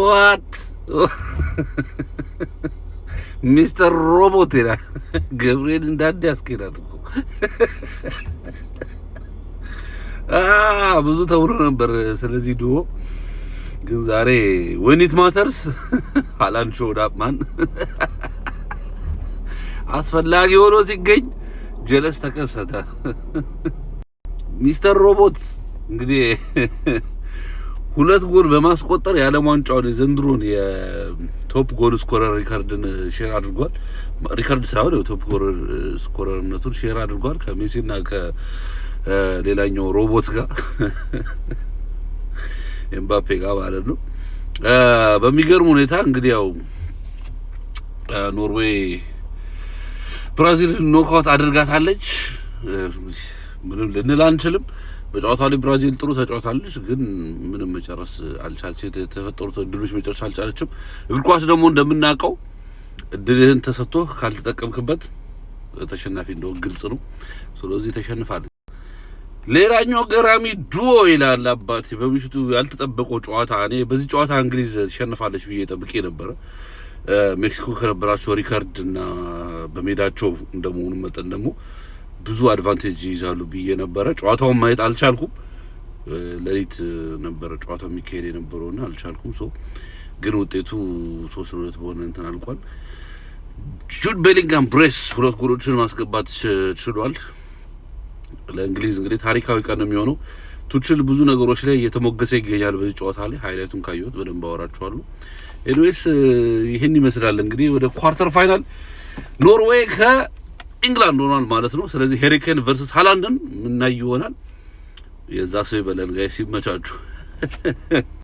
What? Mr. Robot ይላል ገብርኤል እንዳንድ ያስኬዳት እኮ ብዙ ተብሎ ነበር ስለዚህ ዱኦ ግን ዛሬ when it matters ሃላንድ showed up man አስፈላጊ ሆኖ ሲገኝ ጀለስ ተከሰተ ሚስተር ሮቦት እንግዲህ ሁለት ጎል በማስቆጠር የዓለም ዋንጫውን የዘንድሮን የቶፕ ጎል ስኮረር ሪካርድን ሼር አድርጓል ሪካርድ ሳይሆን የቶፕ ጎል ስኮረርነቱን ሼር አድርጓል ከሜሲና ከሌላኛው ሮቦት ጋር ኤምባፔ ጋር ማለት ነው በሚገርም ሁኔታ እንግዲህ ያው ኖርዌይ ብራዚል ኖክአውት አድርጋታለች ምንም ልንል አንችልም በጨዋታው ላይ ብራዚል ጥሩ ተጫውታለች ግን ምንም መጨረስ አልቻለችም የተፈጠሩት ድሎች መጨረስ አልቻለችም እግር ኳስ ደግሞ እንደምናውቀው እድልህን ተሰጥቶ ካልተጠቀምክበት ተሸናፊ እንደው ግልጽ ነው ስለዚህ ተሸንፋለች ሌላኛው ገራሚ ዱኦ ይላል አባቴ በምሽቱ ያልተጠበቀው ጨዋታ እኔ በዚህ ጨዋታ እንግሊዝ ተሸንፋለች ብዬ ጠብቄ ነበር ሜክሲኮ ከነበራቸው ሪካርድ እና በሜዳቸው እንደመሆኑ መጠን ደግሞ ብዙ አድቫንቴጅ ይዛሉ ብዬ ነበር ጨዋታውን ማየት አልቻልኩም ለሊት ነበር ጨዋታው የሚካሄድ የነበረውና አልቻልኩም ግን ውጤቱ 3-2 በሆነ እንትን አልቋል ጁድ ቤሊንጋም ብሬስ ሁለት ጎሎችን ማስገባት ችሏል ለእንግሊዝ እንግዲህ ታሪካዊ ቀን ነው የሚሆነው ቱችል ብዙ ነገሮች ላይ እየተሞገሰ ይገኛል በዚህ ጨዋታ ላይ ሃይላይቱን ካየሁት በደንብ አወራችኋለሁ ኤኒዌይስ ይሄን ይመስላል እንግዲህ ወደ ኳርተር ፋይናል ኖርዌይ ከኢንግላንድ ሆኗል ማለት ነው ስለዚህ ሃሪ ኬን ቨርሰስ ሃላንድን ምን ይሆናል የዛ ሰው ይበላል ጋይስ ይመቻችሁ